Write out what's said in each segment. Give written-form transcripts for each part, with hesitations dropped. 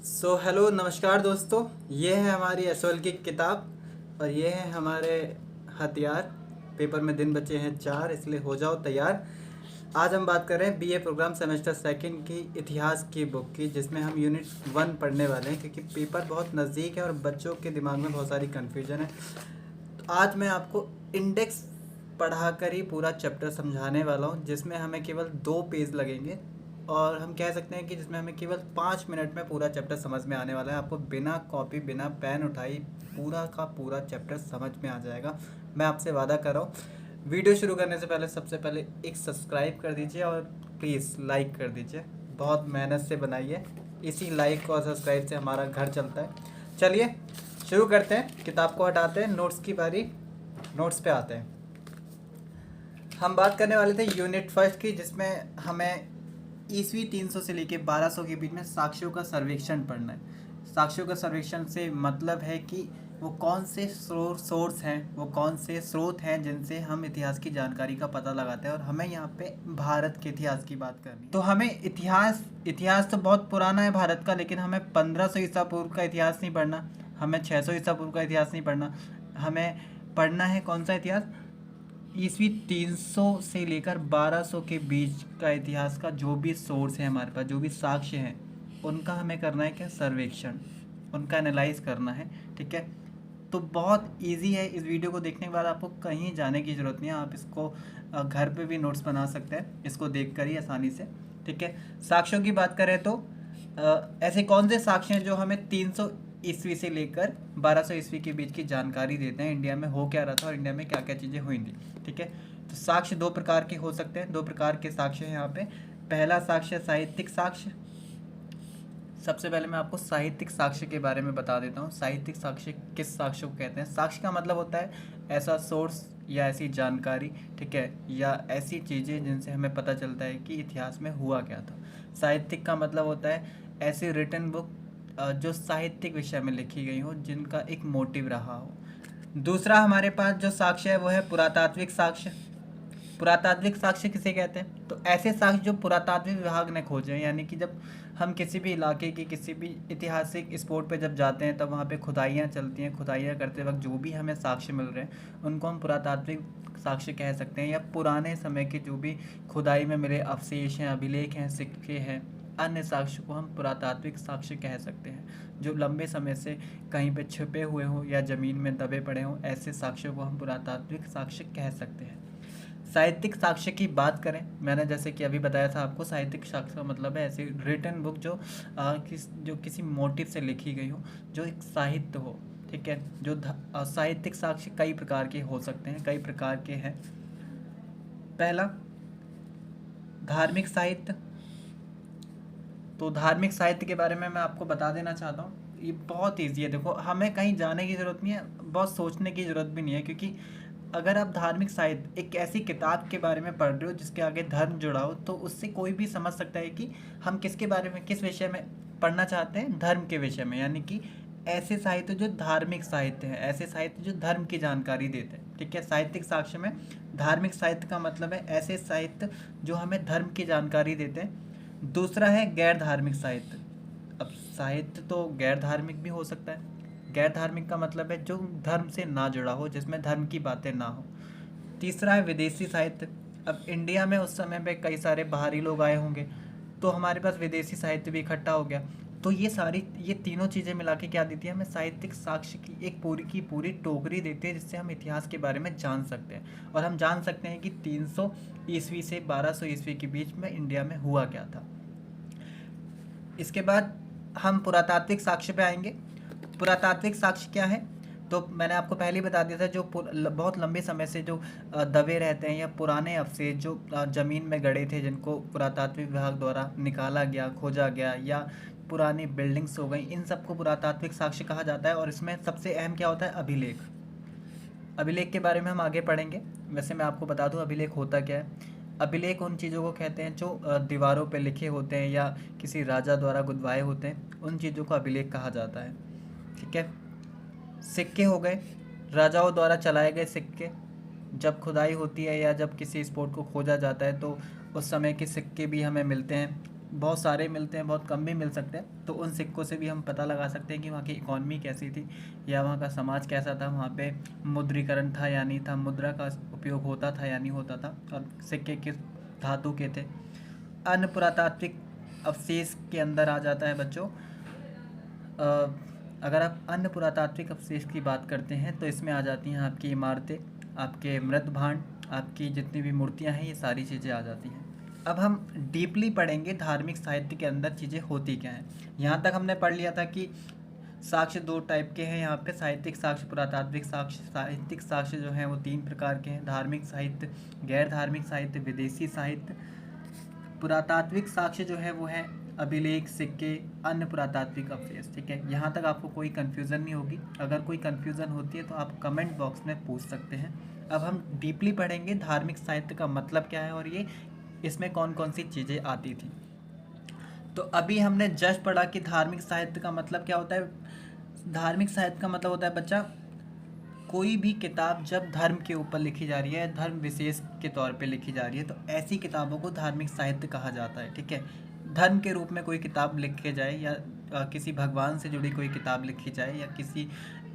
Hello नमस्कार दोस्तों। ये है हमारी एसओएल की किताब और ये है हमारे हथियार। पेपर में दिन बचे हैं 4, इसलिए हो जाओ तैयार। आज हम बात कर रहे हैं बीए प्रोग्राम सेमेस्टर सेकंड की इतिहास की बुक की, जिसमें हम यूनिट 1 पढ़ने वाले हैं क्योंकि पेपर बहुत नज़दीक है और बच्चों के दिमाग में बहुत सारी कन्फ्यूजन है। तो आज मैं आपको इंडेक्स पढ़ाकर ही पूरा चैप्टर समझाने वाला हूँ, जिसमें हमें केवल 2 पेज लगेंगे और हम कह सकते हैं कि जिसमें हमें केवल 5 मिनट में पूरा चैप्टर समझ में आने वाला है। आपको बिना कॉपी बिना पेन उठाई पूरा का पूरा चैप्टर समझ में आ जाएगा, मैं आपसे वादा कर रहा हूँ। वीडियो शुरू करने से पहले सबसे पहले एक सब्सक्राइब कर दीजिए और प्लीज़ लाइक कर दीजिए। बहुत मेहनत से बनाई है, इसी लाइक और सब्सक्राइब से हमारा घर चलता है। चलिए शुरू करते हैं, किताब को हटाते हैं, नोट्स की बारी। नोट्स पे आते हैं। हम बात करने वाले थे यूनिट फर्स्ट की, जिसमें हमें ईस्वी 300 से लेके 1200 के बीच में साक्ष्यों का सर्वेक्षण पढ़ना है। साक्ष्यों का सर्वेक्षण से मतलब है कि वो कौन से सोर्स हैं, वो कौन से स्रोत हैं जिनसे हम इतिहास की जानकारी का पता लगाते हैं। और हमें यहाँ पे भारत के इतिहास की बात करनी है। तो हमें इतिहास तो बहुत पुराना है भारत का, लेकिन हमें 1500 ईसा पूर्व का इतिहास नहीं पढ़ना, हमें 600 ईसा पूर्व का इतिहास नहीं पढ़ना। हमें पढ़ना है कौन सा इतिहास? ईस्वी 300 से लेकर 1200 के बीच का इतिहास का जो भी सोर्स है हमारे पास, जो भी साक्ष्य हैं, उनका हमें करना है क्या? सर्वेक्षण, उनका एनालाइज करना है। ठीक है, तो बहुत इजी है। इस वीडियो को देखने के बाद आपको कहीं जाने की ज़रूरत नहीं है, आप इसको घर पे भी नोट्स बना सकते हैं, इसको देख कर ही आसानी से। ठीक है, साक्ष्यों की बात करें तो ऐसे कौन से साक्ष्य हैं जो हमें 300 ईस्वी से लेकर 1200 ईस्वी के बीच की जानकारी देते हैं, इंडिया में हो क्या रहा था और इंडिया में क्या क्या चीज़ें हुई थी। ठीक है, तो साक्ष्य 2 प्रकार के हो सकते हैं, 2 प्रकार के साक्ष्य हैं यहाँ पे। पहला साक्ष्य साहित्यिक साक्ष्य। सबसे पहले मैं आपको साहित्यिक साक्ष्य के बारे में बता देता हूँ। साहित्यिक साक्ष्य किस साक्ष्य को कहते हैं? साक्ष्य का मतलब होता है ऐसा सोर्स या ऐसी जानकारी, ठीक है, या ऐसी चीज़ें जिनसे हमें पता चलता है कि इतिहास में हुआ क्या था। साहित्यिक का मतलब होता है ऐसी रिटन बुक जो साहित्यिक विषय में लिखी गई हो, जिनका एक मोटिव रहा हो। दूसरा हमारे पास जो साक्ष्य है वो है पुरातात्विक साक्ष्य। पुरातात्विक साक्ष्य किसे कहते हैं? तो ऐसे साक्ष्य जो पुरातात्विक विभाग ने खोजे हैं, यानी कि जब हम किसी भी इलाके की किसी भी ऐतिहासिक स्पॉट पे जब जाते हैं, तब वहाँ पे खुदाइयाँ चलती हैं, खुदाइयाँ करते वक्त जो भी हमें साक्ष्य मिल रहे हैं उनको हम पुरातात्विक साक्ष्य कह सकते हैं। या पुराने समय के जो भी खुदाई में मिले अवशेष हैं, अभिलेख हैं, सिक्के हैं, अन्य साक्ष्य को हम पुरातात्विक साक्ष्य कह सकते हैं। जो लंबे समय से कहीं पे छिपे हुए हों या ज़मीन में दबे पड़े हों, ऐसे साक्ष्यों को हम पुरातात्विक साक्ष्य कह सकते हैं। साहित्यिक साक्ष्य की बात करें, मैंने जैसे कि अभी बताया था आपको, साहित्यिक साक्ष्य का मतलब है ऐसी रिटन बुक जो किसी मोटिव से लिखी गई हो, जो एक साहित्य हो। ठीक है, जो साहित्यिक साक्ष्य कई प्रकार के हो सकते हैं, कई प्रकार के हैं। पहला धार्मिक साहित्य। तो धार्मिक साहित्य के बारे में मैं आपको बता देना चाहता हूँ, ये बहुत ईजी है। देखो, हमें कहीं जाने की ज़रूरत नहीं है, बहुत सोचने की ज़रूरत भी नहीं है, क्योंकि अगर आप धार्मिक साहित्य एक ऐसी किताब के बारे में पढ़ रहे हो जिसके आगे धर्म जुड़ा हो, तो उससे कोई भी समझ सकता है कि हम किसके बारे में, किस विषय में पढ़ना चाहते हैं, धर्म के विषय में। यानी कि ऐसे साहित्य जो धार्मिक साहित्य हैं, ऐसे साहित्य जो धर्म की जानकारी देते हैं। ठीक है, साहित्यिक साक्ष्य में धार्मिक साहित्य का मतलब है ऐसे साहित्य जो हमें धर्म की जानकारी देते हैं। दूसरा है गैर धार्मिक साहित्य। अब साहित्य तो गैर धार्मिक भी हो सकता है। गैर धार्मिक का मतलब है जो धर्म से ना जुड़ा हो, जिसमें धर्म की बातें ना हो। तीसरा है विदेशी साहित्य। अब इंडिया में उस समय पे कई सारे बाहरी लोग आए होंगे, तो हमारे पास विदेशी साहित्य भी इकट्ठा हो गया। तो ये तीनों चीज़ें मिला के क्या देती है हमें? साहित्यिक साक्ष्य की एक पूरी की पूरी टोकरी देती है, जिससे हम इतिहास के बारे में जान सकते हैं। और हम जान सकते हैं कि 300 ईस्वी से 1200 ईस्वी के बीच में इंडिया में हुआ क्या था। इसके बाद हम पुरातात्विक साक्ष्य पे आएंगे। पुरातात्विक साक्ष्य क्या है? तो मैंने आपको पहले ही बता दिया था, जो बहुत लंबे समय से जो दबे रहते हैं या पुराने अवशेष जो ज़मीन में गड़े थे, जिनको पुरातात्विक विभाग द्वारा निकाला गया, खोजा गया, या पुरानी बिल्डिंग्स हो गई, इन सबको पुरातात्विक साक्ष्य कहा जाता है। और इसमें सबसे अहम क्या होता है? अभिलेख। अभिलेख के बारे में हम आगे पढ़ेंगे। वैसे मैं आपको बता दूं अभिलेख होता क्या है। अभिलेख उन चीज़ों को कहते हैं जो दीवारों पे लिखे होते हैं या किसी राजा द्वारा गुदवाए होते हैं, उन चीज़ों को अभिलेख कहा जाता है। ठीक है, सिक्के हो गए, राजाओं द्वारा चलाए गए सिक्के। जब खुदाई होती है या जब किसी स्पोर्ट को खोजा जाता है, तो उस समय के सिक्के भी हमें मिलते हैं। बहुत सारे मिलते हैं, बहुत कम भी मिल सकते हैं। तो उन सिक्कों से भी हम पता लगा सकते हैं कि वहाँ की इकॉनमी कैसी थी या वहाँ का समाज कैसा था, वहाँ पे मुद्रीकरण था या नहीं था, मुद्रा का उपयोग होता था या नहीं होता था, और सिक्के किस धातु के थे। अन्य पुरातात्विक अवशेष के अंदर आ जाता है बच्चों, अगर आप अन्य पुरातात्विक अवशेष की बात करते हैं तो इसमें आ जाती हैं आपकी इमारतें, आपके मृत भांड, आपकी जितनी भी मूर्तियां हैं, ये सारी चीज़ें आ जाती हैं। अब हम डीपली पढ़ेंगे धार्मिक साहित्य के अंदर चीज़ें होती क्या हैं। यहाँ तक हमने पढ़ लिया था कि साक्ष्य दो टाइप के हैं यहाँ पे, साहित्यिक साक्ष्य, पुरातात्विक साक्ष्य। साहित्यिक साक्ष्य जो हैं वो 3 प्रकार के हैं, धार्मिक साहित्य, गैर धार्मिक साहित्य, विदेशी साहित्य। पुरातात्विक साक्ष्य जो है वो है अभिलेख, सिक्के, अन्य पुरातात्विक अवशेष। ठीक है, यहाँ तक आपको कोई कन्फ्यूज़न नहीं होगी। अगर कोई कन्फ्यूज़न होती है तो आप कमेंट बॉक्स में पूछ सकते हैं। अब हम डीपली पढ़ेंगे धार्मिक साहित्य का मतलब क्या है और ये इसमें कौन कौन सी चीज़ें आती थी। तो अभी हमने जस्ट पढ़ा कि धार्मिक साहित्य का मतलब क्या होता है। धार्मिक साहित्य का मतलब होता है बच्चा, कोई भी किताब जब धर्म के ऊपर लिखी जा रही है, धर्म विशेष के तौर पे लिखी जा रही है, तो ऐसी किताबों को धार्मिक साहित्य कहा जाता है। ठीक है, धर्म के रूप में कोई किताब लिखी जाए या किसी भगवान से जुड़ी कोई किताब लिखी जाए या किसी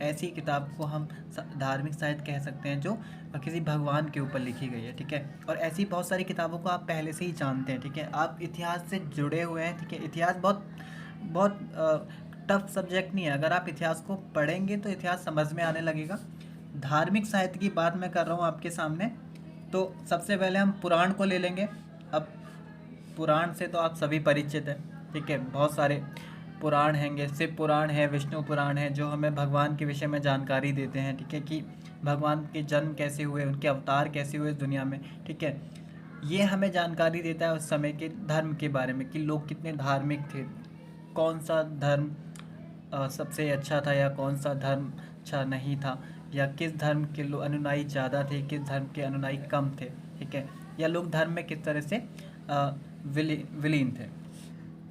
ऐसी किताब को हम धार्मिक साहित्य कह सकते हैं जो किसी भगवान के ऊपर लिखी गई है। ठीक है, और ऐसी बहुत सारी किताबों को आप पहले से ही जानते हैं। ठीक है, आप इतिहास से जुड़े हुए हैं। ठीक है, इतिहास बहुत बहुत टफ सब्जेक्ट नहीं है। अगर आप इतिहास को पढ़ेंगे तो इतिहास समझ में आने लगेगा। धार्मिक साहित्य की बात मैं कर रहा हूँ आपके सामने, तो सबसे पहले हम पुराण को ले लेंगे। अब पुराण से तो आप सभी परिचित हैं। ठीक है, बहुत सारे पुराण हैंगे, शिव पुराण है, विष्णु पुराण है, जो हमें भगवान के विषय में जानकारी देते हैं। ठीक है, कि भगवान के जन्म कैसे हुए, उनके अवतार कैसे हुए इस दुनिया में। ठीक है, ये हमें जानकारी देता है उस समय के धर्म के बारे में कि लोग कितने धार्मिक थे, कौन सा धर्म सबसे अच्छा था या कौन सा धर्म अच्छा नहीं था, या किस धर्म के लोग अनुयायी ज़्यादा थे, किस धर्म के अनुयायी कम थे। ठीक है, या लोग धर्म में किस तरह से विलीन थे।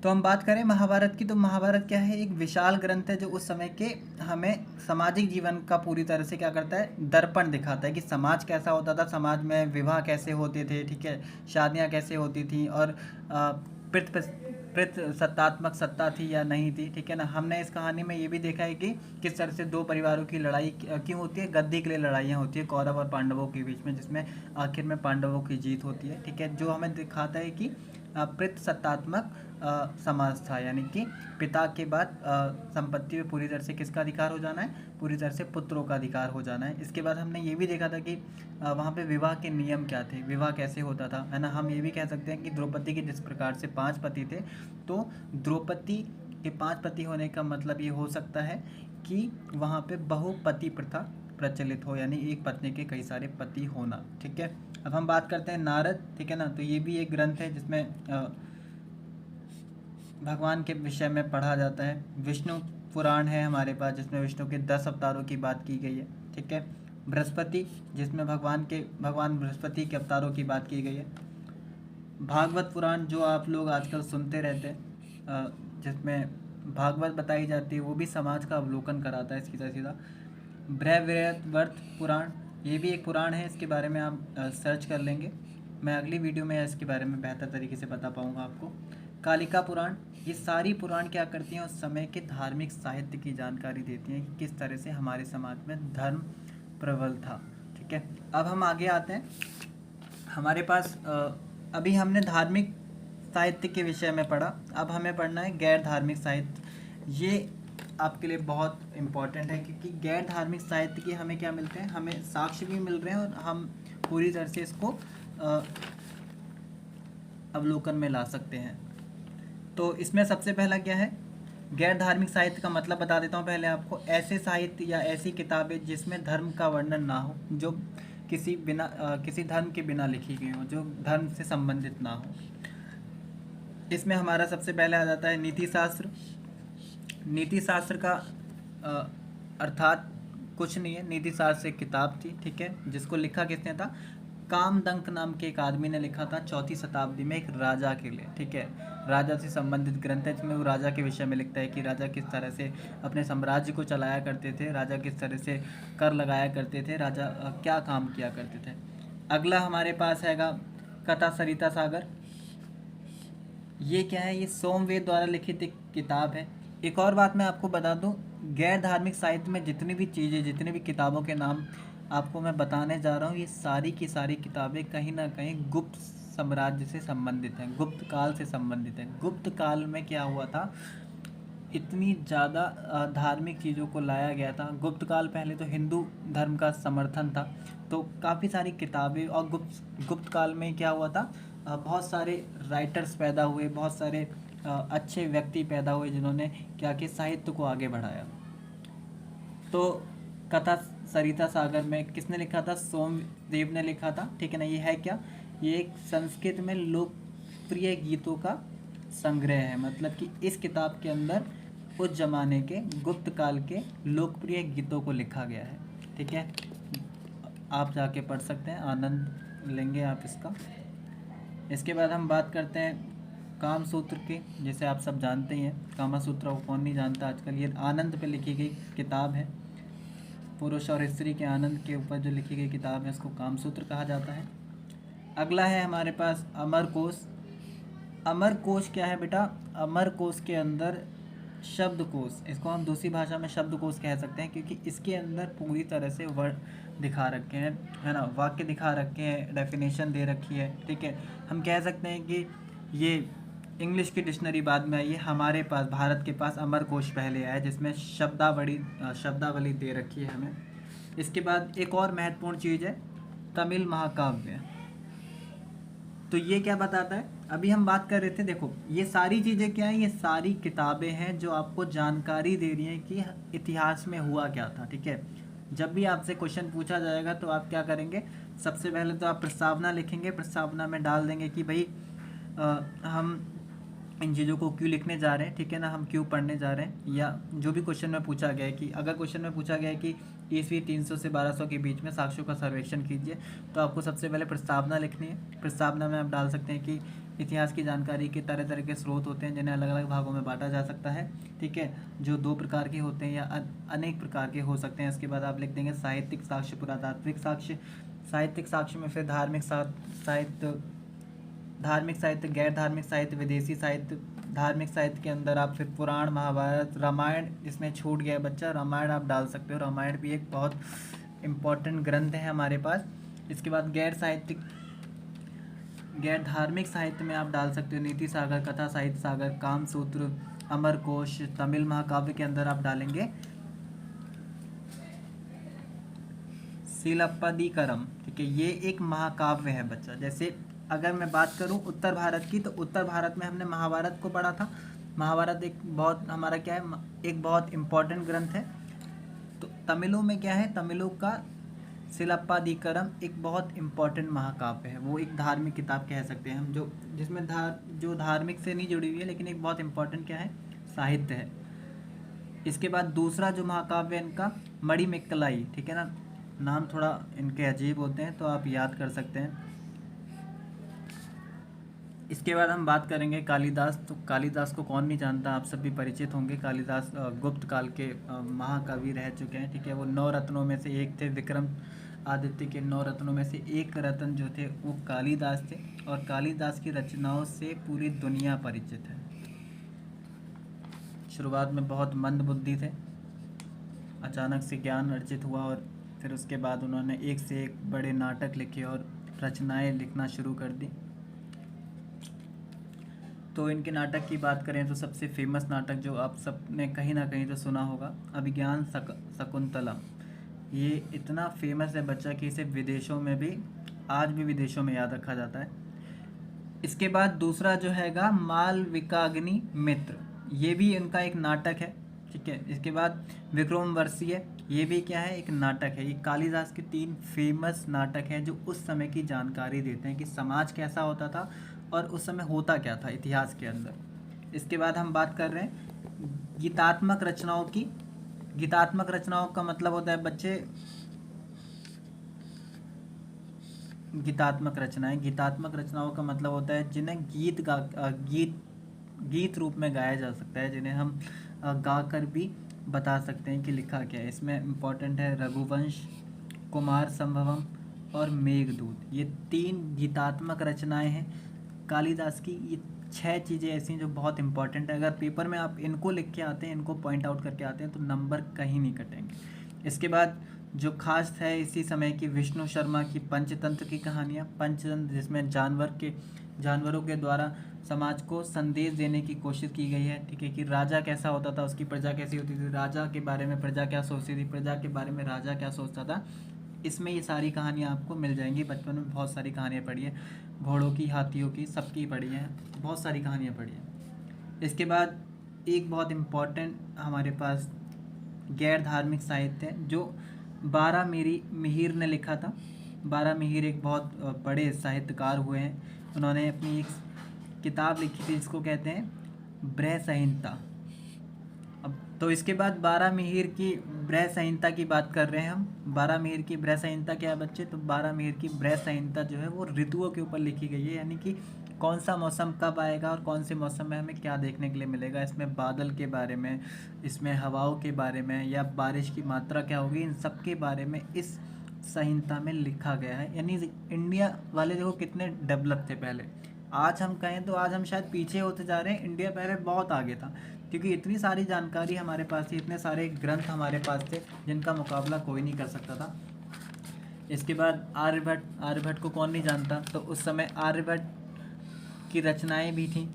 तो हम बात करें महाभारत की, तो महाभारत क्या है, एक विशाल ग्रंथ है जो उस समय के हमें सामाजिक जीवन का पूरी तरह से क्या करता है, दर्पण दिखाता है कि समाज कैसा होता था, समाज में विवाह कैसे होते थे। ठीक है, शादियां कैसे होती थी, और पितृ सत्तात्मक सत्ता थी या नहीं थी। ठीक है ना, हमने इस कहानी में ये भी देखा है कि किस तरह से दो परिवारों की लड़ाई क्यों होती है, गद्दी के लिए लड़ाइयाँ होती है कौरव और पांडवों के बीच में, जिसमें आखिर में पांडवों की जीत होती है। ठीक है, जो हमें दिखाता है कि पितृ सत्तात्मक समाज था, यानी कि पिता के बाद संपत्ति में पूरी तरह से किसका अधिकार हो जाना है, पूरी तरह से पुत्रों का अधिकार हो जाना है। इसके बाद हमने ये भी देखा था कि वहाँ पे विवाह के नियम क्या थे, विवाह कैसे होता था, है ना। हम ये भी कह सकते हैं कि द्रौपदी के जिस प्रकार से 5 पति थे, तो द्रौपदी के 5 पति होने का मतलब ये हो सकता है कि वहाँ पे बहुपति प्रथा प्रचलित हो, यानी एक पत्नी के कई सारे पति होना। ठीक है, अब हम बात करते हैं नारद। ठीक है ना, तो ये भी एक ग्रंथ है जिसमें भगवान के विषय में पढ़ा जाता है। विष्णु पुराण है हमारे पास, जिसमें विष्णु के 10 अवतारों की बात की गई है। ठीक है, बृहस्पति, जिसमें भगवान बृहस्पति के अवतारों की बात की गई है। भागवत पुराण, जो आप लोग आजकल सुनते रहते हैं, जिसमें भागवत बताई जाती है, वो भी समाज का अवलोकन कराता है सीधा सीधा। ब्रह्मवैवर्त पुराण, ये भी एक पुराण है, इसके बारे में आप सर्च कर लेंगे। मैं अगली वीडियो में इसके बारे में बेहतर तरीके से बता पाऊँगा आपको। कालिका पुराण, ये सारी पुराण क्या करती हैं, उस समय के धार्मिक साहित्य की जानकारी देती हैं कि किस तरह से हमारे समाज में धर्म प्रबल था। ठीक है, अब हम आगे आते हैं। हमारे पास अभी हमने धार्मिक साहित्य के विषय में पढ़ा, अब हमें पढ़ना है गैर धार्मिक साहित्य। ये आपके लिए बहुत इम्पोर्टेंट है, क्योंकि गैर धार्मिक साहित्य के हमें क्या मिलते हैं, हमें साक्ष्य भी मिल रहे हैं और हम पूरी तरह से इसको अवलोकन में ला सकते हैं। तो इसमें सबसे पहला क्या है, गैर धार्मिक साहित्य का मतलब बता देता हूँ पहले आपको। ऐसे साहित्य या ऐसी किताबें जिसमें धर्म का वर्णन ना हो, जो किसी धर्म के बिना लिखी गई हो, जो धर्म से संबंधित ना हो। इसमें हमारा सबसे पहले आ जाता है नीति शास्त्र। नीति शास्त्र का अर्थात कुछ नहीं है, नीति शास्त्र एक किताब थी। ठीक है, जिसको लिखा किसने था, कामदंक नाम के एक आदमी ने लिखा था 4वीं शताब्दी में एक राजा के लिए। ठीक है, राजा से संबंधित ग्रंथ है, जिसमें वो राजा के विषय में लिखता है कि राजा किस तरह से अपने साम्राज्य को चलाया करते थे, राजा किस तरह से कर लगाया करते थे, राजा क्या काम किया करते थे। अगला हमारे पास हैगा कथा सरिता सागर। ये क्या है, ये सोमवेद द्वारा लिखित एक किताब है। एक और बात मैं आपको बता दूं, गैर धार्मिक साहित्य में जितनी भी चीज़ें, जितनी भी किताबों के नाम आपको मैं बताने जा रहा हूँ, ये सारी की सारी किताबें कहीं ना कहीं गुप्त साम्राज्य से संबंधित हैं, गुप्त काल से संबंधित हैं। गुप्त काल में क्या हुआ था, इतनी ज़्यादा धार्मिक चीज़ों को लाया गया था। गुप्त काल पहले तो हिंदू धर्म का समर्थन था, तो काफ़ी सारी किताबें, और गुप्त काल में क्या हुआ था, बहुत सारे राइटर्स पैदा हुए, बहुत सारे अच्छे व्यक्ति पैदा हुए जिन्होंने क्या कि साहित्य को आगे बढ़ाया। तो कथा सरिता सागर में किसने लिखा था, सोमदेव ने लिखा था, ठीक है ना। ये है क्या, ये एक संस्कृत में लोकप्रिय गीतों का संग्रह है। मतलब कि इस किताब के अंदर उस जमाने के गुप्त काल के लोकप्रिय गीतों को लिखा गया है, ठीक है। आप जाके पढ़ सकते हैं, आनंद लेंगे आप इसका। इसके बाद हम बात करते हैं काम सूत्र की, जिसे आप सब जानते ही हैं। कामा सूत्र को कौन नहीं जानता आजकल। ये आनंद पे लिखी गई किताब है, पुरुष और स्त्री के आनंद के ऊपर जो लिखी गई किताब है, उसको काम सूत्र कहा जाता है। अगला है हमारे पास अमर कोश। अमर कोश क्या है बेटा, अमर कोश के अंदर शब्दकोश, इसको हम दूसरी भाषा में शब्दकोश कह सकते हैं, क्योंकि इसके अंदर पूरी तरह से वर्ड दिखा रखे हैं, है ना, वाक्य दिखा रखे हैं, डेफिनेशन दे रखी है, ठीक है। हम कह सकते हैं कि ये इंग्लिश की डिक्शनरी बाद में आई है, हमारे पास भारत के पास अमर कोश पहले आया, जिसमें शब्दावली दे रखी है हमें। इसके बाद एक और महत्वपूर्ण चीज़ है तमिल महाकाव्य। तो ये क्या बताता है, अभी हम बात कर रहे थे, देखो ये सारी चीज़ें क्या हैं, ये सारी किताबें हैं जो आपको जानकारी दे रही हैं कि इतिहास में हुआ क्या था, ठीक है। जब भी आपसे क्वेश्चन पूछा जाएगा तो आप क्या करेंगे, सबसे पहले तो आप प्रस्तावना लिखेंगे, प्रस्तावना में डाल देंगे कि भाई हम इन चीज़ों को क्यों लिखने जा रहे हैं, ठीक है ना, हम क्यों पढ़ने जा रहे हैं। या जो भी क्वेश्चन में पूछा गया है कि अगर क्वेश्चन में पूछा गया है कि ईस्वी 300 से 1200 के बीच में साक्ष्यों का सर्वेक्षण कीजिए, तो आपको सबसे पहले प्रस्तावना लिखनी है। प्रस्तावना में आप डाल सकते हैं कि इतिहास की जानकारी के तरह तरह के स्रोत होते हैं, जिन्हें अलग अलग भागों में बांटा जा सकता है, ठीक है, जो 2 प्रकार के होते हैं या अनेक प्रकार के हो सकते हैं। इसके बाद आप लिख देंगे साहित्यिक साक्ष्य, पुरातात्विक साक्ष्य। साहित्यिक साक्ष्य में फिर धार्मिक साहित्य, गैर धार्मिक साहित्य, विदेशी साहित्य। धार्मिक साहित्य के अंदर आप फिर पुराण, महाभारत, रामायण, इसमें छूट गया बच्चा, रामायण आप डाल सकते हो, रामायण भी एक बहुत इम्पोर्टेंट ग्रंथ है हमारे पास। इसके बाद गैर धार्मिक साहित्य में आप डाल सकते हो नीति सागर, कथा साहित्य सागर, काम सूत्र, अमर कोश। तमिल महाकाव्य के अंदर आप डालेंगे सिलप्पदिकरम, ठीक है, ये एक महाकाव्य है बच्चा। जैसे अगर मैं बात करूं उत्तर भारत की, तो उत्तर भारत में हमने महाभारत को पढ़ा था। महाभारत एक बहुत हमारा क्या है, एक बहुत इम्पोर्टेंट ग्रंथ है। तो तमिलों में क्या है, तमिलों का सिलप्पदिकरम एक बहुत इम्पोर्टेंट महाकाव्य है। वो एक धार्मिक किताब कह सकते हैं हम, जिसमें जो धार्मिक से नहीं जुड़ी हुई है, लेकिन एक बहुत इम्पोर्टेंट क्या है, साहित्य है। इसके बाद दूसरा जो महाकाव्य है इनका मणिमेक्कलाई, ठीक है ना, नाम थोड़ा इनके अजीब होते हैं, तो आप याद कर सकते हैं। इसके बाद हम बात करेंगे कालिदास। तो कालिदास को कौन नहीं जानता, आप सब भी परिचित होंगे। कालिदास गुप्त काल के महाकवि रह चुके हैं, ठीक है। वो 9 रत्नों में से एक थे, विक्रम आदित्य के 9 रत्नों में से एक रत्न जो थे वो कालिदास थे, और कालिदास की रचनाओं से पूरी दुनिया परिचित है। शुरुआत में बहुत मंद बुद्धि थे, अचानक से ज्ञान अर्जित हुआ, और फिर उसके बाद उन्होंने एक से एक बड़े नाटक लिखे और रचनाएं लिखना शुरू कर दी। तो इनके नाटक की बात करें तो सबसे फेमस नाटक जो आप सब ने कहीं ना कहीं तो सुना होगा, अभिज्ञान शकुंतला। ये इतना फेमस है बच्चा कि इसे विदेशों में भी, आज भी विदेशों में याद रखा जाता है। इसके बाद दूसरा जो हैगा मालविकाग्नि मित्र, ये भी इनका एक नाटक है, ठीक है। इसके बाद विक्रमोर्वशीय, ये भी क्या है, एक नाटक है। ये कालिदास के 3 फेमस नाटक हैं जो उस समय की जानकारी देते हैं कि समाज कैसा होता था और उस समय होता क्या था इतिहास के अंदर। इसके बाद हम बात कर रहे हैं गीतात्मक रचनाओं की। गीतात्मक रचनाओं का मतलब होता है बच्चे, गीतात्मक रचनाओं का मतलब होता है जिन्हें गीत रूप में गाया जा सकता है, जिन्हें हम गाकर भी बता सकते हैं कि लिखा क्या है। इसमें इम्पोर्टेंट है रघुवंश, कुमार संभवम और मेघदूत। ये 3 गीतात्मक रचनाएं हैं कालिदास की। ये 6 चीज़ें ऐसी हैं जो बहुत इंपॉर्टेंट है। अगर पेपर में आप इनको लिख के आते हैं, इनको पॉइंट आउट करके आते हैं, तो नंबर कहीं नहीं कटेंगे। इसके बाद जो खास है इसी समय की विष्णु शर्मा की पंचतंत्र की कहानियाँ। पंचतंत्र जिसमें जानवरों के द्वारा समाज को संदेश देने की कोशिश की गई है, ठीक है, कि राजा कैसा होता था, उसकी प्रजा कैसी होती थी, राजा के बारे में प्रजा क्या सोचती थी, प्रजा के बारे में राजा क्या सोचता था। इसमें ये सारी कहानियाँ आपको मिल जाएंगी। बचपन में बहुत सारी कहानियाँ पढ़ी है, घोड़ों की, हाथियों की, सबकी पढ़ी है, बहुत सारी कहानियाँ पढ़ी है। इसके बाद एक बहुत इम्पॉर्टेंट हमारे पास गैर धार्मिक साहित्य है जो 12 मेरी मिहिर ने लिखा था। 12 मिहिर एक बहुत बड़े साहित्यकार हुए हैं। उन्होंने अपनी एक किताब लिखी थी जिसको कहते हैं ब्रह संहिता। अब तो इसके बाद 12 मिहिर की ब्रह संहिता की बात कर रहे हैं हम। 12 मिहिर की ब्रह संहिता क्या है बच्चे? तो 12 मिहिर की ब्रह संहिता जो है वो ऋतुओं के ऊपर लिखी गई है, यानी कि कौन सा मौसम कब आएगा और कौन से मौसम में हमें क्या देखने के लिए मिलेगा। इसमें बादल के बारे में, इसमें हवाओं के बारे में, या बारिश की मात्रा क्या होगी, इन सब के बारे में इस संहिता में लिखा गया है। यानी इंडिया वाले देखो कितने डेवलप थे पहले। आज हम कहें तो आज हम शायद पीछे होते जा रहे हैं, इंडिया पहले बहुत आगे था, क्योंकि इतनी सारी जानकारी हमारे पास थी, इतने सारे ग्रंथ हमारे पास थे जिनका मुकाबला कोई नहीं कर सकता था। इसके बाद आर्यभट्ट को कौन नहीं जानता। तो उस समय आर्यभट्ट की रचनाएं भी थीं,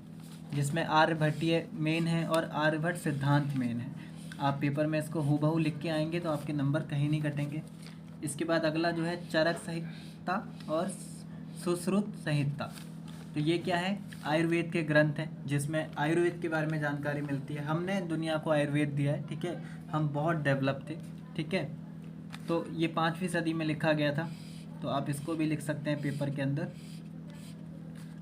जिसमें आर्यभट्टीय मेन है और आर्यभट्ट सिद्धांत मेन है। आप पेपर में इसको हूबहू लिख के आएंगे तो आपके नंबर कहीं नहीं कटेंगे। इसके बाद अगला जो है चरक संहिता और सुश्रुत संहिता। तो ये क्या है? आयुर्वेद के ग्रंथ हैं जिसमें आयुर्वेद के बारे में जानकारी मिलती है। हमने दुनिया को आयुर्वेद दिया है, ठीक है, हम बहुत डेवलप थे, ठीक है। तो ये 5वीं सदी में लिखा गया था, तो आप इसको भी लिख सकते हैं पेपर के अंदर।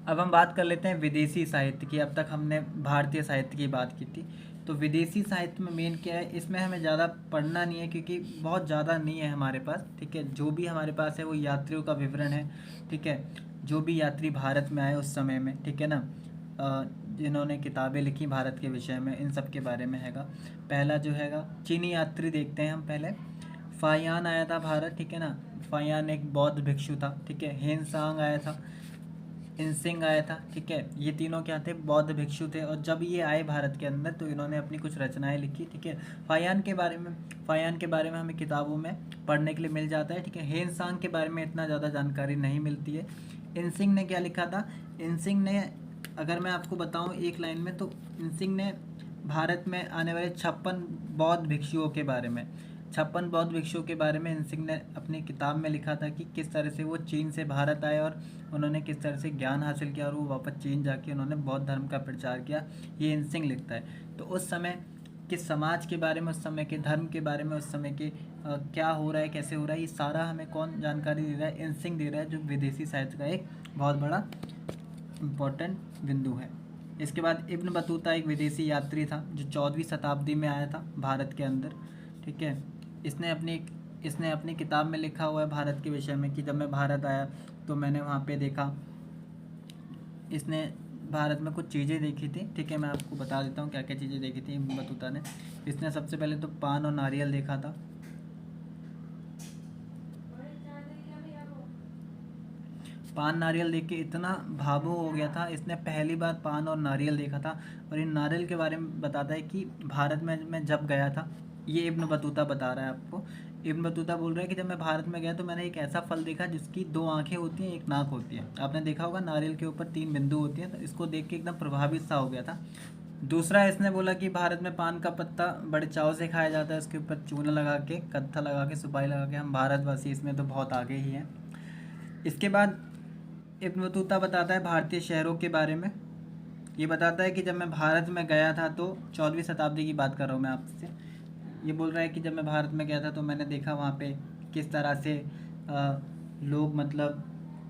अब हम बात कर लेते हैं विदेशी साहित्य की। अब तक हमने भारतीय साहित्य की बात की थी, तो विदेशी साहित्य में मेन क्या है, इसमें हमें ज़्यादा पढ़ना नहीं है क्योंकि बहुत ज़्यादा नहीं है हमारे पास, ठीक है। जो भी हमारे पास है वो यात्रियों का विवरण है, ठीक है, जो भी यात्री भारत में आए उस समय में, ठीक है ना, जिन्होंने किताबें लिखी भारत के विषय में, इन सब के बारे में हैगा। पहला जो हैगा चीनी यात्री देखते हैं हम पहले। फाहियान आया था भारत, ठीक है ना, फाहियान एक बौद्ध भिक्षु था, ठीक है। हेनसांग आया था, इनसिंग आया था, ठीक है। ये तीनों क्या थे? बौद्ध भिक्षु थे। और जब ये आए भारत के अंदर तो इन्होंने अपनी कुछ रचनाएं लिखी, ठीक है। फाहियान के बारे में हमें किताबों में पढ़ने के लिए मिल जाता है, ठीक है। हेनसांग के बारे में इतना ज़्यादा जानकारी नहीं मिलती है। इनसिंग ने क्या लिखा था? इनसिंग ने, अगर मैं आपको बताऊं एक लाइन में, तो इनसिंग ने भारत में आने वाले 56 बौद्ध भिक्षुओं के बारे में, 56 बौद्ध भिक्षुओं के बारे में इनसिंग ने अपनी किताब में लिखा था कि किस तरह से वो चीन से भारत आए और उन्होंने किस तरह से ज्ञान हासिल किया और वो वापस चीन जाके उन्होंने बौद्ध धर्म का प्रचार किया। ये इनसिंग लिखता है। तो उस समय के समाज के बारे में, उस समय के धर्म के बारे में, उस समय के क्या हो रहा है, कैसे हो रहा है, ये सारा हमें कौन जानकारी दे रहा है? इनसिंग दे रहा है, जो विदेशी साहित्य का एक बहुत बड़ा इम्पोर्टेंट बिंदु है। इसके बाद इब्न बतूता एक विदेशी यात्री था जो 14वीं शताब्दी में आया था भारत के अंदर, ठीक है। इसने अपनी किताब में लिखा हुआ है भारत के विषय में कि जब मैं भारत आया तो मैंने वहाँ पे देखा, इसने भारत में कुछ चीज़ें देखी थी, ठीक है। मैं आपको बता देता हूँ क्या क्या चीज़ें देखी थी इब्न बतूता ने। इसने सबसे पहले तो पान और नारियल देखा था। पान नारियल देख के इतना भावुक हो गया था, इसने पहली बार पान और नारियल देखा था। और इन नारियल के बारे में बताता है कि भारत में मैं जब गया था, ये इब्न बतूता बता रहा है आपको। इब्न बतूता बोल रहा है कि जब मैं भारत में गया तो मैंने एक ऐसा फल देखा जिसकी 2 आंखें होती हैं, एक नाक होती है। आपने देखा होगा नारियल के ऊपर 3 बिंदु होती हैं, तो इसको देख के एकदम प्रभावित सा हो गया था। दूसरा, इसने बोला कि भारत में पान का पत्ता बड़े चाव से खाया जाता है, उसके ऊपर चूना लगा के, कत्था लगा के, सुपारी लगा के। हम भारतवासी इसमें तो बहुत आगे ही हैं। इसके बाद इब्न बतूता बताता है भारतीय शहरों के बारे में। ये बताता है कि जब मैं भारत में गया था, तो 14वीं शताब्दी की बात कर रहा हूँ मैं आपसे। ये बोल रहा है कि जब मैं भारत में गया था तो मैंने देखा वहाँ पे किस तरह से लोग, मतलब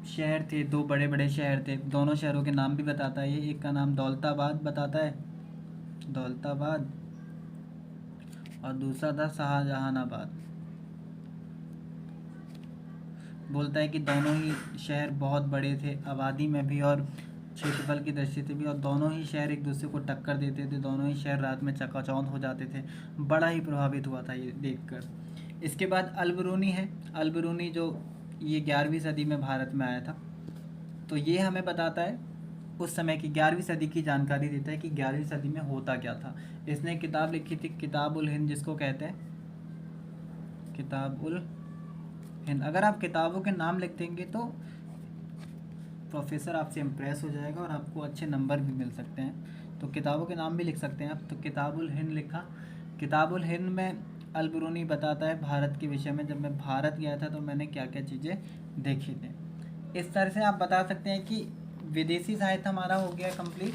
शहर थे, 2 बड़े बड़े शहर थे। दोनों शहरों के नाम भी बताता है ये। एक का नाम दौलताबाद बताता है, दौलताबाद, और दूसरा था शाहजहानाबाद। बोलता है कि दोनों ही शहर बहुत बड़े थे, आबादी में भी और क्षेत्रफल की दृष्टि से भी, और दोनों ही शहर एक दूसरे को टक्कर देते थे। दोनों ही शहर रात में चकाचौंध हो जाते थे। बड़ा ही प्रभावित हुआ था ये देखकर। इसके बाद अल-बिरूनी है। अल-बिरूनी जो ये 11वीं सदी में भारत में आया था। तो ये हमें बताता है उस समय की 11वीं सदी की जानकारी देता है कि 11वीं सदी में होता क्या था। इसने एक किताब लिखी थी किताब उल हिंद, जिसको कहते हैं किताब उल हिंद। अगर आप किताबों के नाम लिख देंगे तो प्रोफेसर आपसे इम्प्रेस हो जाएगा और आपको अच्छे नंबर भी मिल सकते हैं। तो किताबों के नाम भी लिख सकते हैं आप। तो किताबुल हिंद लिखा। किताबुल हिंद में अल बिरूनी बताता है भारत के विषय में, जब मैं भारत गया था तो मैंने क्या क्या चीज़ें देखी थी। इस तरह से आप बता सकते हैं कि विदेशी साहित्य हमारा हो गया कंप्लीट,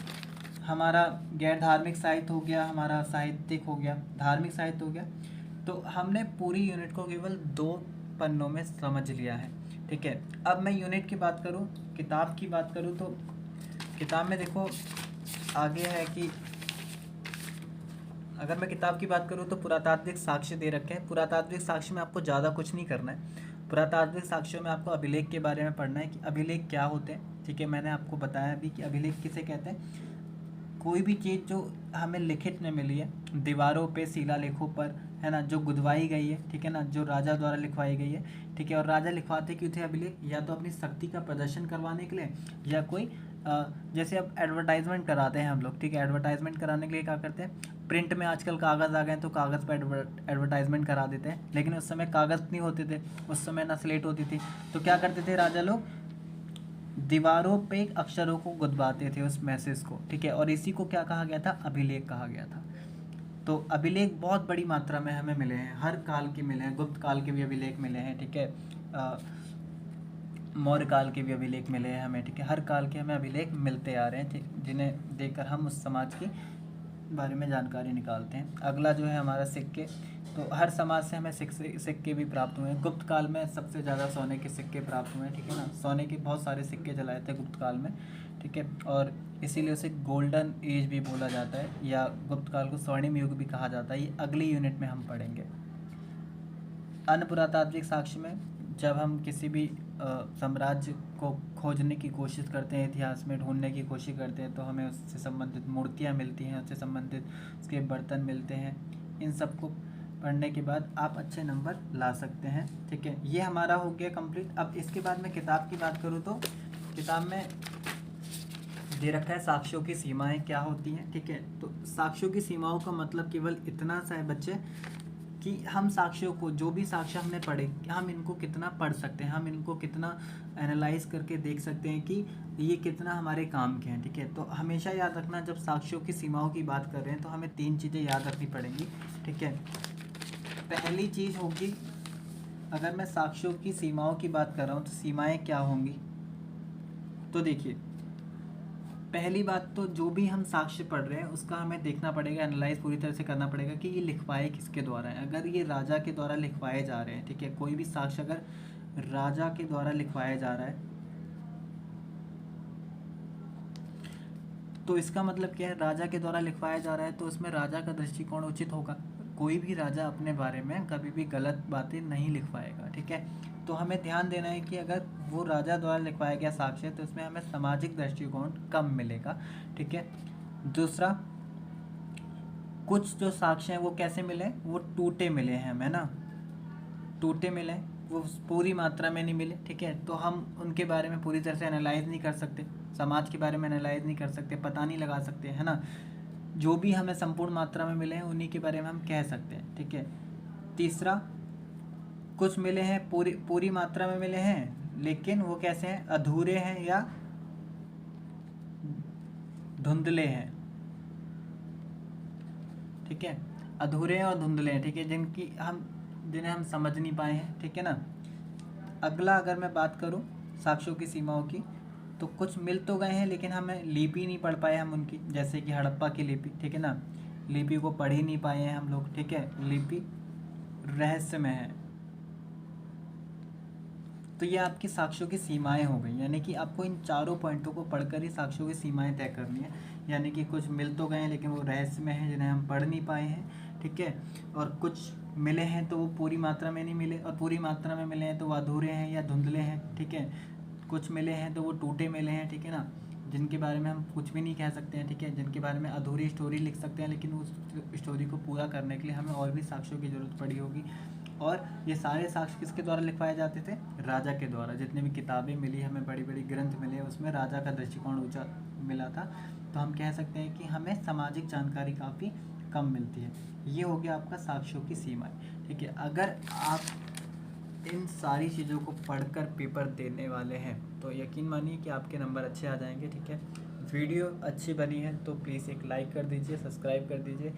हमारा गैर धार्मिक साहित्य हो गया, हमारा साहित्यिक हो गया, धार्मिक साहित्य हो गया। तो हमने पूरी यूनिट को केवल 2 पन्नों में समझ लिया है, ठीक है। अब मैं यूनिट की बात करूं, किताब की बात करूं, तो किताब में देखो आगे है कि अगर मैं किताब की बात करूं तो पुरातात्विक साक्ष्य दे रखे हैं। पुरातात्विक साक्ष्य में आपको ज़्यादा कुछ नहीं करना है। पुरातात्विक साक्ष्यों में आपको अभिलेख के बारे में पढ़ना है कि अभिलेख क्या होते हैं, ठीक है। मैंने आपको बताया अभी कि अभिलेख किसे कहते हैं। कोई भी चीज़ जो हमें लिखित में मिली है, दीवारों पे, शिलालेखों पर, है ना, जो गुदवाई गई है, ठीक है ना, जो राजा द्वारा लिखवाई गई है, ठीक है। और राजा लिखवाते क्यों थे अभिलेख? या तो अपनी शक्ति का प्रदर्शन करवाने के लिए, या कोई जैसे अब एडवर्टाइजमेंट कराते हैं हम लोग, ठीक है। एडवर्टाइजमेंट कराने के लिए क्या करते हैं, प्रिंट में आजकल कागज़ आ गए हैं तो कागज़ पर एडवर्टाइजमेंट करा देते हैं। लेकिन उस समय कागज़ नहीं होते थे, उस समय ना स्लेट होती थी। तो क्या करते थे राजा लोग, दीवारों पे अक्षरों को गुदवाते थे उस मैसेज को, ठीक है। और इसी को क्या कहा गया था, अभिलेख कहा गया था। तो अभिलेख बहुत बड़ी मात्रा में हमें मिले हैं, हर काल के मिले हैं। गुप्त काल के भी अभिलेख मिले हैं, ठीक है। मौर्य काल के भी अभिलेख मिले हैं हमें, ठीक है। हर काल के हमें अभिलेख मिलते आ रहे हैं, जिन्हें देखकर हम उस समाज के बारे में जानकारी निकालते हैं। अगला जो है हमारा सिक्के। तो हर समाज से हमें सिक्के भी प्राप्त हुए हैं। गुप्त काल में सबसे ज़्यादा सोने के सिक्के प्राप्त हुए हैं, ठीक है ना। सोने के बहुत सारे सिक्के जलाए थे गुप्त काल में, ठीक है। और इसीलिए उसे गोल्डन एज भी बोला जाता है, या गुप्त काल को स्वर्णिम युग भी कहा जाता है। ये अगली यूनिट में हम पढ़ेंगे। अन्य पुरातात्विक साक्ष्य में जब हम किसी भी साम्राज्य को खोजने की कोशिश करते हैं, इतिहास में ढूंढने की कोशिश करते हैं, तो हमें उससे संबंधित मूर्तियाँ मिलती हैं, उससे संबंधित उसके बर्तन मिलते हैं। इन सब को पढ़ने के बाद आप अच्छे नंबर ला सकते हैं, ठीक है। ये हमारा हो गया कंप्लीट। अब इसके बाद मैं किताब की बात करूँ तो किताब में दे रखा है साक्ष्यों की सीमाएं क्या होती हैं, ठीक है। तो साक्ष्यों की सीमाओं का मतलब केवल इतना सा है बच्चे कि हम साक्ष्यों को, जो भी साक्ष्य हमने पढ़े, हम इनको कितना पढ़ सकते हैं, हम इनको कितना एनालाइज करके देख सकते हैं कि ये कितना हमारे काम के हैं, ठीक है। तो हमेशा याद रखना, जब साक्ष्यों की सीमाओं की बात कर रहे हैं तो हमें 3 चीज़ें याद रखनी पड़ेंगी, ठीक है। पहली चीज़ होगी, अगर मैं साक्ष्यों की सीमाओं की बात कर रहा हूँ तो सीमाएं क्या होंगी। तो देखिए, पहली बात तो जो भी हम साक्ष्य पढ़ रहे हैं उसका हमें देखना पड़ेगा, एनालाइज पूरी तरह से करना पड़ेगा कि ये लिखवाए किसके द्वारा है। अगर ये राजा के द्वारा लिखवाए जा रहे हैं, ठीक है, कोई भी साक्ष्य अगर राजा के द्वारा लिखवाया जा रहा है तो इसका मतलब क्या है, राजा के द्वारा लिखवाया जा रहा है तो उसमें राजा का दृष्टिकोण उचित होगा। कोई भी राजा अपने बारे में कभी भी गलत बातें नहीं लिखवाएगा, ठीक है। तो हमें ध्यान देना है कि अगर वो राजा द्वारा लिखवाया गया साक्ष्य है तो इसमें हमें सामाजिक दृष्टिकोण कम मिलेगा, ठीक है। दूसरा, कुछ जो साक्ष्य हैं वो कैसे मिले, वो टूटे मिले हैं हमें ना, टूटे मिले, वो पूरी मात्रा में नहीं मिले, ठीक है। तो हम उनके बारे में पूरी तरह से एनालाइज नहीं कर सकते, समाज के बारे में एनालाइज नहीं कर सकते, पता नहीं लगा सकते, है ना। जो भी हमें संपूर्ण मात्रा में मिले हैं उन्हीं के बारे में हम कह सकते हैं, ठीक है। तीसरा, कुछ मिले हैं पूरी मात्रा में मिले हैं, लेकिन वो कैसे हैं, अधूरे हैं या धुंधले हैं, ठीक है। अधूरे हैं और धुंधले हैं, ठीक है, जिन्हें हम समझ नहीं पाए हैं, ठीक है ना। अगला, अगर मैं बात करूं साक्ष्यों की सीमाओं की, तो कुछ मिल तो गए हैं लेकिन हमें लिपि नहीं पढ़ पाए हम उनकी, जैसे कि हड़प्पा की लिपि, ठीक है ना। लिपि को पढ़ ही नहीं पाए हैं हम लोग, ठीक है। लिपि रहस्यमय है। तो ये आपकी साक्ष्यों की सीमाएं हो गई, यानी कि आपको इन चारों पॉइंटों को पढ़कर ही साक्ष्यों की सीमाएं तय करनी है। यानी कि कुछ मिल तो गए हैं लेकिन वो रहस्यमय हैं, जिन्हें हम पढ़ नहीं पाए हैं, ठीक है। और कुछ मिले हैं तो वो पूरी मात्रा में नहीं मिले, और पूरी मात्रा में मिले हैं तो वो अधूरे हैं या धुंधले हैं, ठीक है। कुछ मिले हैं तो वो टूटे मिले हैं, ठीक है ना, जिनके बारे में हम कुछ भी नहीं कह सकते हैं, ठीक है। जिनके बारे में अधूरी स्टोरी लिख सकते हैं, लेकिन उस स्टोरी को पूरा करने के लिए हमें और भी साक्ष्यों की ज़रूरत पड़ी होगी। और ये सारे साक्ष्य किसके द्वारा लिखवाए जाते थे, राजा के द्वारा। जितने भी किताबें मिली हमें, बड़ी बड़ी ग्रंथ मिले, उसमें राजा का दृष्टिकोण ऊंचा मिला था, तो हम कह सकते हैं कि हमें सामाजिक जानकारी काफ़ी कम मिलती है। ये हो गया आपका साक्ष्यों की सीमाएं। ठीक है, अगर आप इन सारी चीज़ों को पढ़कर पेपर देने वाले हैं तो यकीन मानिए कि आपके नंबर अच्छे आ जाएंगे। ठीक है, वीडियो अच्छी बनी है तो प्लीज़ एक लाइक कर दीजिए, सब्सक्राइब कर दीजिए।